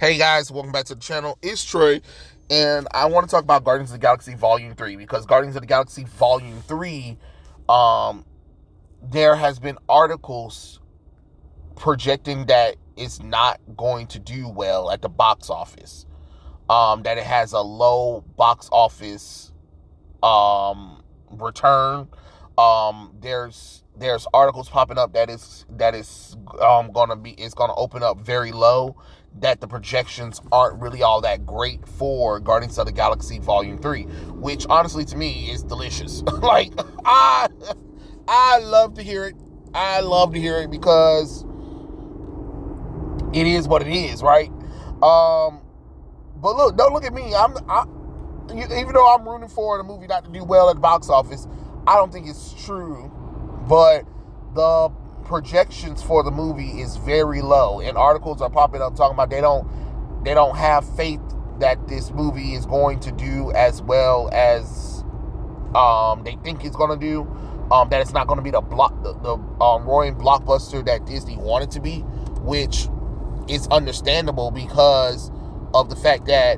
Hey guys, welcome back to the channel. It's Troy, and I want to talk about Guardians of the Galaxy Volume 3 because Guardians of the Galaxy Volume 3, there has been articles projecting that it's not going to do well at the box office. That it has a low box office return. There's articles popping up that is gonna open up very low, that the projections aren't really all that great for Guardians of the Galaxy Volume 3, which honestly to me is delicious. Like, I love to hear it. I love to hear it because it is what it is, right? But look, don't look at me. Even though I'm rooting for the movie not to do well at the box office, I don't think it's true. But the projections for the movie is very low, and articles are popping up talking about they don't have faith that this movie is going to do as well as they think it's going to do. That it's not going to be the roaring blockbuster that Disney wanted to be, which is understandable because of the fact that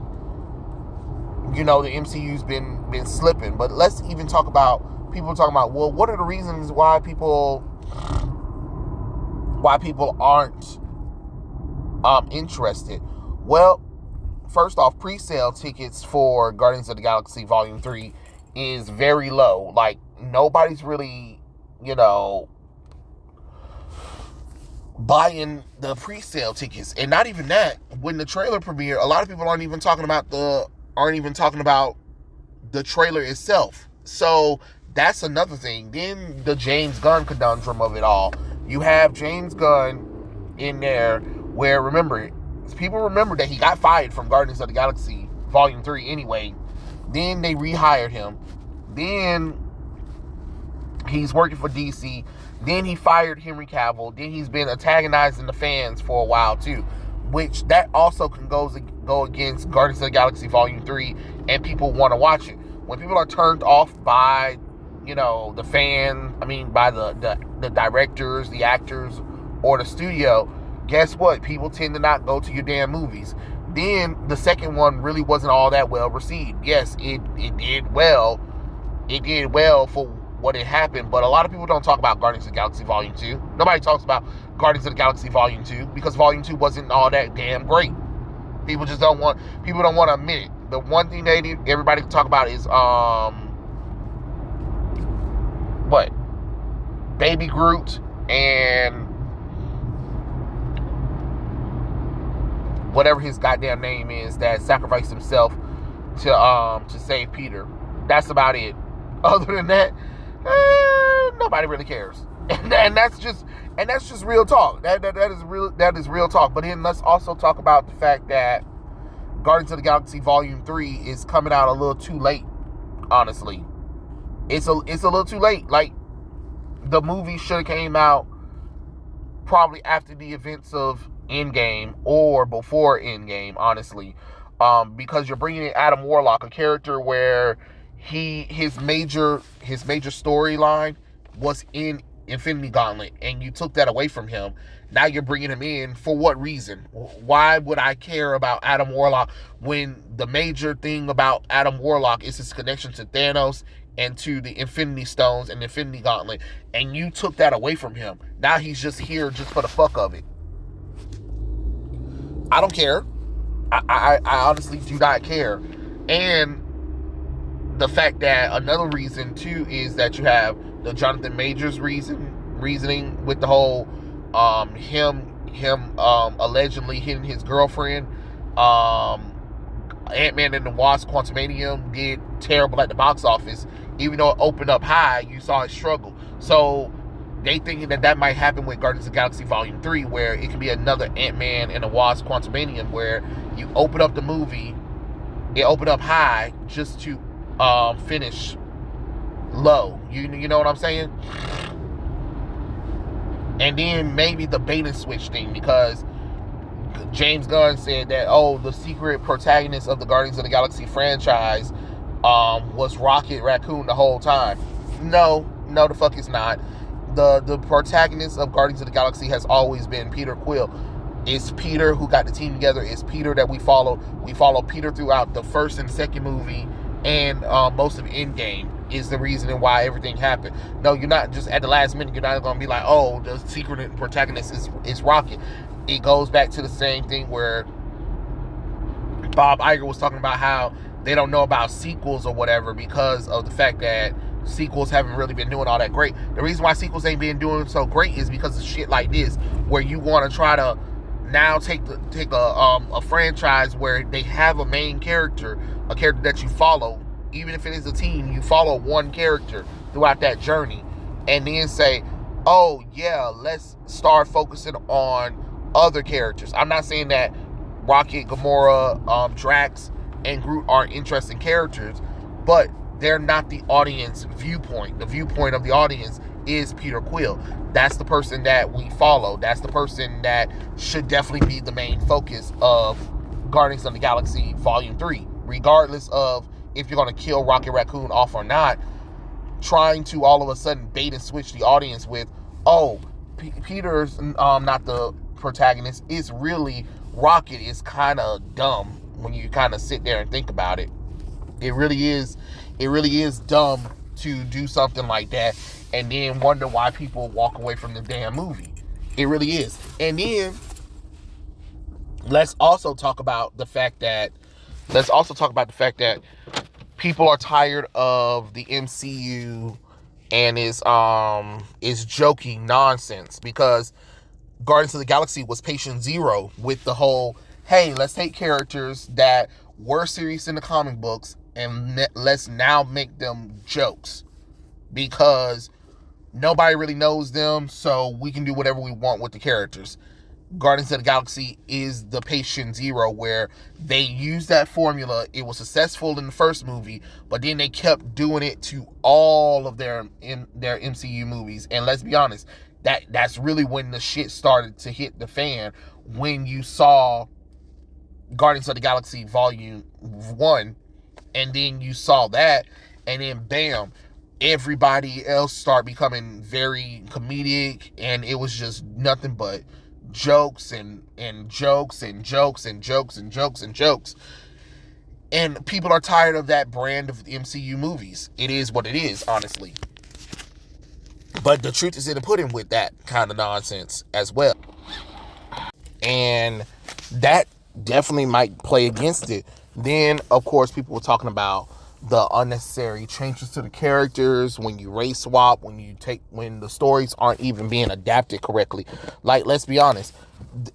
the MCU's been slipping. But let's even talk about people talking about, well, what are the reasons why people aren't interested? Well, first off, pre-sale tickets for Guardians of the Galaxy Volume 3 is very low. Like, nobody's really, buying the pre-sale tickets. And not even that, when the trailer premiered, a lot of people aren't even talking about the trailer itself. So that's another thing. Then the James Gunn conundrum of it all. You have James Gunn in there where, people remember that he got fired from Guardians of the Galaxy Volume 3 anyway. Then they rehired him. Then he's working for DC. Then he fired Henry Cavill. Then he's been antagonizing the fans for a while too, which that also can go against Guardians of the Galaxy Volume 3, and people want to watch it. When people are turned off by the fan, by the directors, the actors, or the studio, guess what? People tend to not go to your damn movies. Then the second one really wasn't all that well received. Yes, it did well. It did well for what it happened, but a lot of people don't talk about Guardians of the Galaxy Volume 2. Nobody talks about Guardians of the Galaxy Volume 2 because Volume 2 wasn't all that damn great. People don't want to admit it. The one thing everybody can talk about is Baby Groot and whatever his goddamn name is that sacrificed himself to save Peter. That's about it. Other than that, nobody really cares. And that's just real talk. That is real talk. But then let's also talk about the fact that Guardians of the Galaxy Volume 3 is coming out a little too late. Honestly, it's a little too late. Like, the movie should have came out probably after the events of Endgame or before Endgame, honestly, because you're bringing in Adam Warlock, a character where his major storyline was in Infinity Gauntlet, and you took that away from him. Now you're bringing him in for what reason? Why would I care about Adam Warlock when the major thing about Adam Warlock is his connection to Thanos and to the Infinity Stones and the Infinity Gauntlet, and you took that away from him? Now he's just here just for the fuck of it. I don't care. I honestly do not care. And the fact that another reason too is that you have the Jonathan Majors reasoning with the whole him allegedly hitting his girlfriend. Ant-Man and the Wasp: Quantumanium did terrible at the box office. Even though it opened up high, you saw it struggle. So they thinking that might happen with Guardians of the Galaxy Volume 3, where it can be another Ant-Man and the Wasp: Quantumanium, where you open up the movie, it opened up high just to finish low. You know what I'm saying? And then maybe the bait and switch thing, because James Gunn said that, the secret protagonist of the Guardians of the Galaxy franchise was Rocket Raccoon the whole time. No, the fuck it's not. The protagonist of Guardians of the Galaxy has always been Peter Quill. It's Peter who got the team together. It's Peter that we followed. We follow Peter throughout the first and second movie, and most of Endgame is the reason why everything happened. No, you're not just at the last minute. You're not going to be like, oh, the secret protagonist is Rocket. It goes back to the same thing where Bob Iger was talking about how they don't know about sequels or whatever because of the fact that sequels haven't really been doing all that great. The reason why sequels ain't been doing so great is because of shit like this, where you want to try to now take a franchise where they have a main character, a character that you follow, even if it is a team, you follow one character throughout that journey, and then say, oh yeah, let's start focusing on other characters. I'm not saying that Rocket, Gamora, Drax, and Groot aren't interesting characters, but they're not the audience viewpoint. The viewpoint of the audience is Peter Quill. That's the person that we follow. That's the person that should definitely be the main focus of Guardians of the Galaxy Volume 3. Regardless of if you're going to kill Rocket Raccoon off or not, trying to all of a sudden bait and switch the audience with, oh, Peter's not the protagonist, it's really Rocket, is kind of dumb when you kind of sit there and think about it. It really is dumb to do something like that and then wonder why people walk away from the damn movie. It really is. And then let's also talk about the fact that people are tired of the MCU and is joking nonsense, because Guardians of the Galaxy was patient zero with the whole, hey, let's take characters that were serious in the comic books and let's now make them jokes, because nobody really knows them, so we can do whatever we want with the characters. Guardians of the Galaxy is the patient zero, where they used that formula. It was successful in the first movie, but then they kept doing it to all of their MCU movies. And let's be honest, that's really when the shit started to hit the fan, when you saw Guardians of the Galaxy Volume 1, and then you saw that, and then bam, everybody else started becoming very comedic, and it was just nothing but jokes and jokes and jokes and jokes and jokes and jokes. And people are tired of that brand of MCU movies. It is what it is, honestly. But the truth is in the pudding with that kind of nonsense as well. And that definitely might play against it. Then, of course, people were talking about the unnecessary changes to the characters, when you race swap, when the stories aren't even being adapted correctly. Like, let's be honest,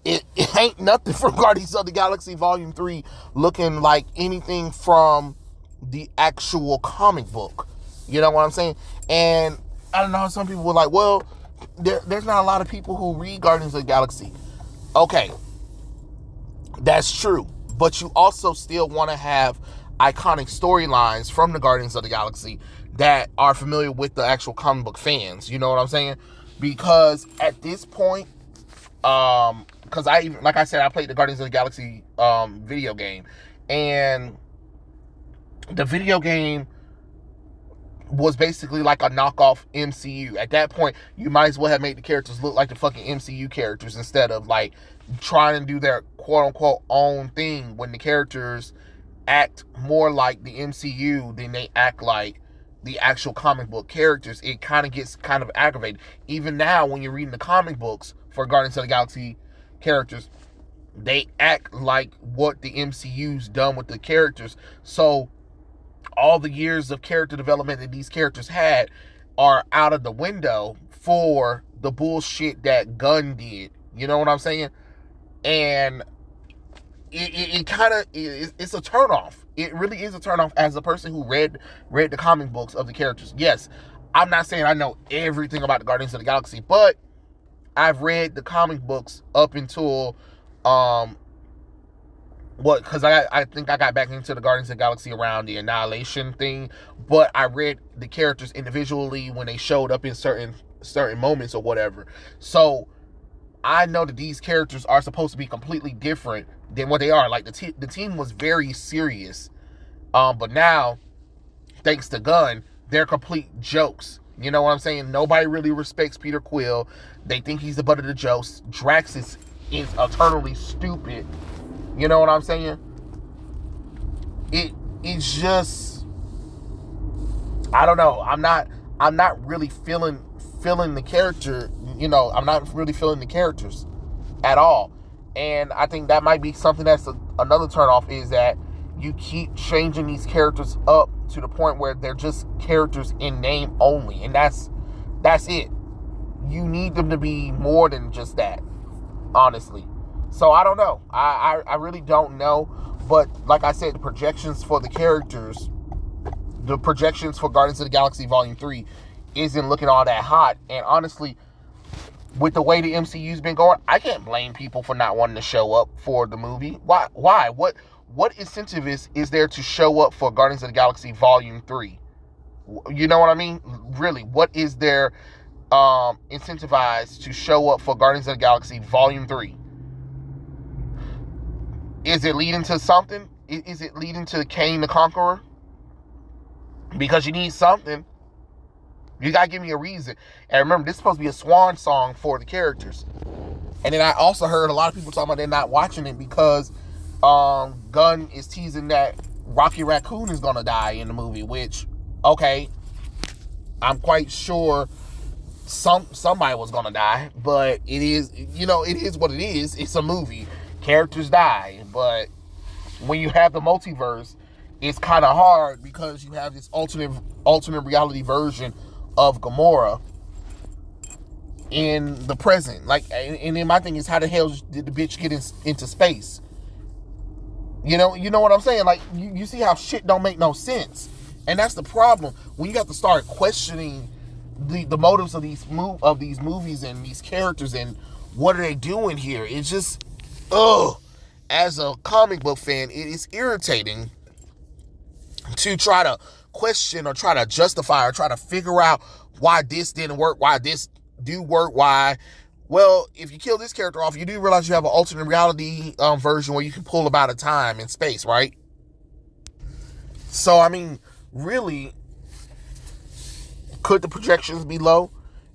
it ain't nothing from Guardians of the Galaxy Volume 3 looking like anything from the actual comic book. You know what I'm saying? And I don't know, some people were like, well, there's not a lot of people who read Guardians of the Galaxy. Okay, that's true, but you also still want to have iconic storylines from the Guardians of the Galaxy that are familiar with the actual comic book fans. You know what I'm saying? Because at this point, because like I said, I played the Guardians of the Galaxy video game, and the video game was basically like a knockoff MCU. At that point, you might as well have made the characters look like the fucking MCU characters, instead of like trying to do their quote unquote own thing, when the characters act more like the MCU than they act like the actual comic book characters. It kind of gets kind of aggravated. Even now, when you're reading the comic books for Guardians of the Galaxy characters, they act like what the MCU's done with the characters. So all the years of character development that these characters had are out of the window for the bullshit that Gunn did. You know what I'm saying? And it kind of, it's a turnoff. It really is a turnoff as a person who read the comic books of the characters. Yes, I'm not saying I know everything about the Guardians of the Galaxy, but I've read the comic books up until because I think I got back into the Guardians of the Galaxy around the Annihilation thing, but I read the characters individually when they showed up in certain moments or whatever. So I know that these characters are supposed to be completely different than what they are. Like, the team was very serious, but now, thanks to Gunn, they're complete jokes. You know what I'm saying? Nobody really respects Peter Quill. They think he's the butt of the jokes. Drax is is eternally stupid. You know what I'm saying? It's just, I don't know. I'm not really feeling the character. You know, I'm not really feeling the characters at all. And I think that might be something that's another turnoff, is that you keep changing these characters up to the point where they're just characters in name only, and that's it. You need them to be more than just that, honestly. So I don't know. I really don't know. But like I said, the projections for the characters, the projections for Guardians of the Galaxy Volume 3 isn't looking all that hot. And honestly, with the way the MCU's been going, I can't blame people for not wanting to show up for the movie. Why? What incentive is there to show up for Guardians of the Galaxy Volume 3? You know what I mean? Really, what is there incentivized to show up for Guardians of the Galaxy Volume 3? Is it leading to something? Is it leading to Kang the Conqueror? Because you need something. You gotta give me a reason. And remember, this is supposed to be a swan song for the characters. And then I also heard a lot of people talking about they're not watching it because Gunn is teasing that Rocky Raccoon is gonna die in the movie, which, okay, I'm quite sure somebody was gonna die, but it is, you know, it is what it is. It's a movie. Characters die, but when you have the multiverse, it's kind of hard because you have this alternate reality version of Gamora in the present. Like, and then my thing is, how the hell did the bitch get into space? You know what I'm saying? Like, you see how shit don't make no sense, and that's the problem when you have to start questioning the motives of these movies and these characters and what are they doing here. It's just, as a comic book fan, it is irritating to try to question or try to justify or try to figure out why this didn't work, why this do work, why. Well, if you kill this character off, you do realize you have an alternate reality version where you can pull them out of time and space, right? So, I mean, really, could the projections be low?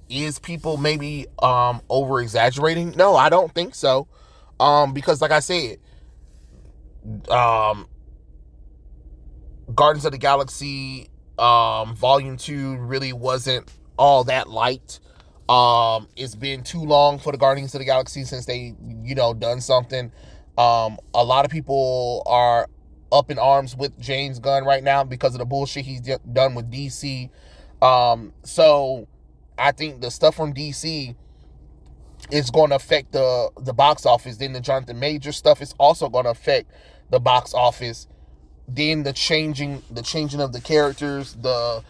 Is people maybe over exaggerating? No, I don't think so. Because like I said, Guardians of the Galaxy Volume 2 really wasn't all that light. It's been too long for the Guardians of the Galaxy since they, done something. A lot of people are up in arms with James Gunn right now because of the bullshit he's done with DC. So I think the stuff from DC is going to affect the box office. Then the Jonathan Major stuff is also going to affect the box office. Then the changing of the characters, the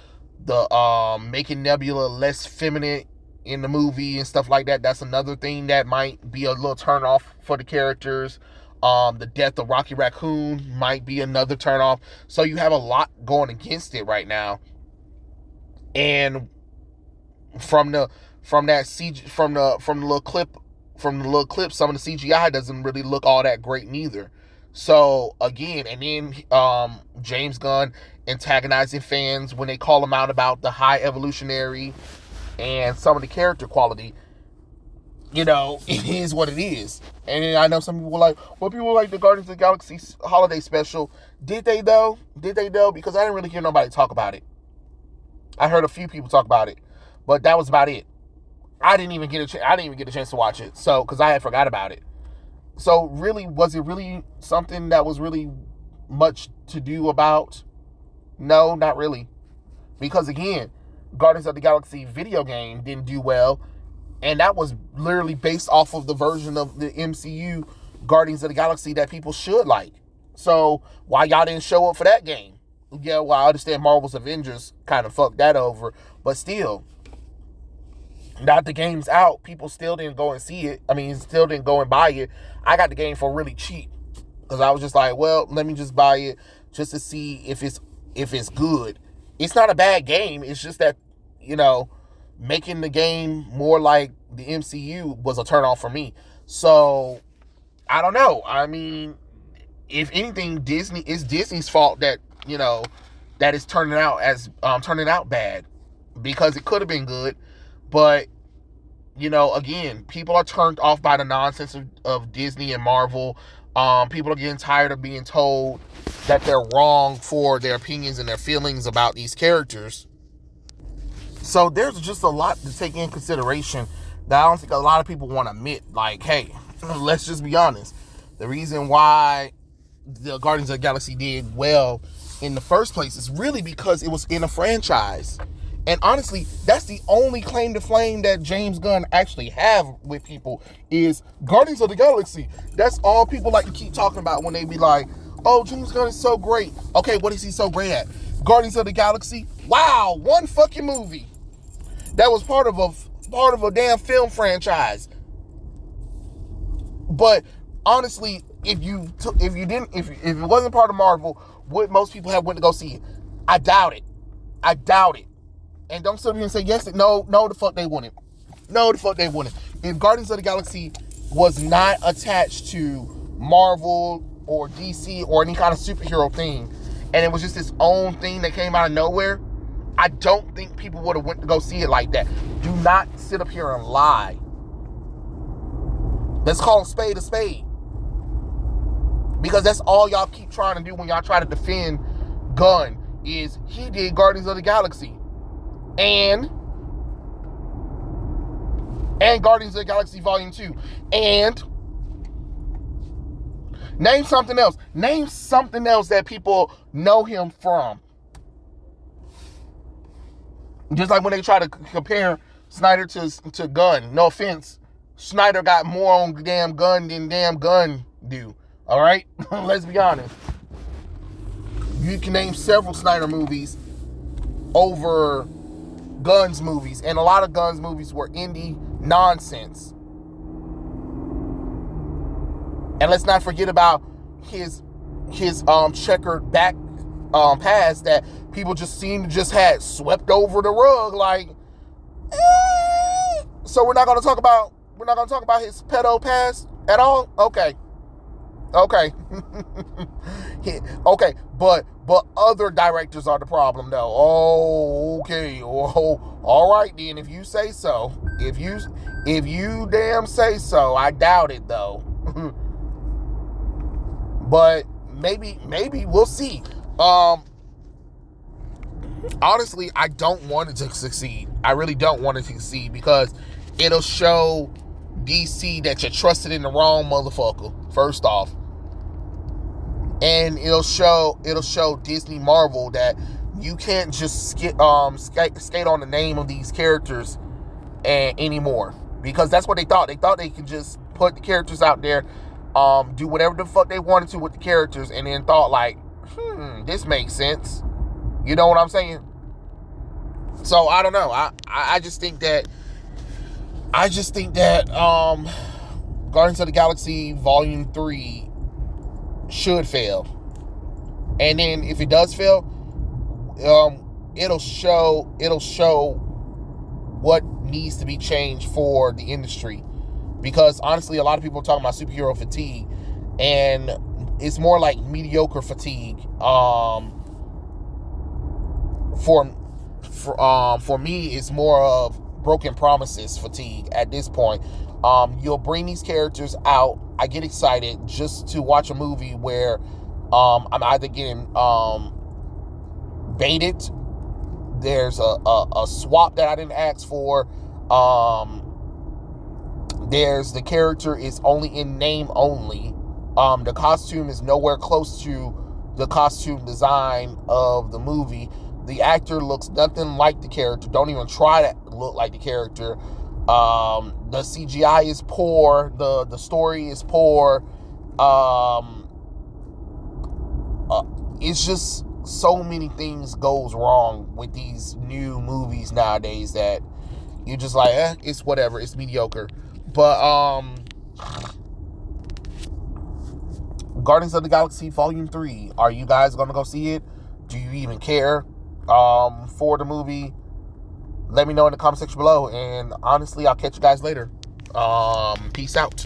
making Nebula less feminine in the movie and stuff like that. That's another thing that might be a little turn off for the characters. The death of Rocky Raccoon might be another turn off. So you have a lot going against it right now. And from the little clip, some of the CGI doesn't really look all that great neither. So again, and then James Gunn antagonizing fans when they call him out about the high evolutionary and some of the character quality. It is what it is. And I know some people were like, well, people like the Guardians of the Galaxy holiday special. Did they though? Because I didn't really hear nobody talk about it. I heard a few people talk about it, but that was about it. I didn't even get a chance to watch it, so because I had forgot about it. So really, was it really something that was really much to do about? No, not really. Because again, Guardians of the Galaxy video game didn't do well, and that was literally based off of the version of the MCU Guardians of the Galaxy that people should like. So why y'all didn't show up for that game? Yeah, well, I understand Marvel's Avengers kind of fucked that over, but still, now that the game's out, people still didn't go and see it. I mean, still didn't go and buy it. I got the game for really cheap because I was just like, well, let me just buy it just to see if it's good. It's not a bad game. It's just that, making the game more like the MCU was a turn off for me. So I don't know. I mean, if anything, it's Disney's fault that that is turning out bad, because it could have been good, but Again, people are turned off by the nonsense of Disney and Marvel. People are getting tired of being told that they're wrong for their opinions and their feelings about these characters. So there's just a lot to take in consideration that I don't think a lot of people want to admit. Like, hey, let's just be honest. The reason why the Guardians of the Galaxy did well in the first place is really because it was in a franchise. And honestly, that's the only claim to fame that James Gunn actually have with people is Guardians of the Galaxy. That's all people like to keep talking about when they be like, oh, James Gunn is so great. Okay, what is he so great at? Guardians of the Galaxy? Wow, one fucking movie that was part of a damn film franchise. But honestly, if it wasn't part of Marvel, would most people have went to go see it? I doubt it. And don't sit here and say yes. No, the fuck they wouldn't. No, the fuck they wouldn't. If Guardians of the Galaxy was not attached to Marvel or DC or any kind of superhero thing, and it was just its own thing that came out of nowhere, I don't think people would have went to go see it like that. Do not sit up here and lie. Let's call a spade a spade. Because that's all y'all keep trying to do when y'all try to defend Gunn, is he did Guardians of the Galaxy. And Guardians of the Galaxy Volume 2. And name something else. Name something else that people know him from. Just like when they try to compare Snyder to Gunn. No offense. Snyder got more on damn Gunn than damn Gunn do. All right? Let's be honest. You can name several Snyder movies over Gunn's movies. And a lot of Gunn's movies were indie nonsense. And let's not forget about his checkered back past that people just seem to just had swept over the rug. Like, so we're not gonna talk about his pedo past at all? Okay. Okay, but other directors are the problem, though. Oh, okay. Oh, all right then. If you say so, if you damn say so, I doubt it though. But maybe we'll see. Honestly, I don't want it to succeed. I really don't want it to succeed because it'll show DC that you trusted in the wrong motherfucker. First off. And it'll show Disney Marvel that you can't just skate on the name of these characters anymore, because that's what they thought. They thought they could just put the characters out there, do whatever the fuck they wanted to with the characters, and then thought like, this makes sense. You know what I'm saying? So I don't know. I just think that Guardians of the Galaxy Volume 3 should fail. And then if it does fail, it'll show what needs to be changed for the industry. Because honestly, a lot of people are talking about superhero fatigue, and it's more like mediocre fatigue. For me, it's more of broken promises fatigue at this point. You'll bring these characters out. I get excited just to watch a movie where I'm either getting baited. There's a swap that I didn't ask for. There's the character is only in name only. The costume is nowhere close to the costume design of the movie. The actor looks nothing like the character. Don't even try to look like the character. The CGI is poor. The story is poor. It's just so many things goes wrong with these new movies nowadays that you're just like, it's whatever. It's mediocre. But Guardians of the Galaxy Volume 3. Are you guys going to go see it? Do you even care for the movie? Let me know in the comment section below. And honestly, I'll catch you guys later. Peace out.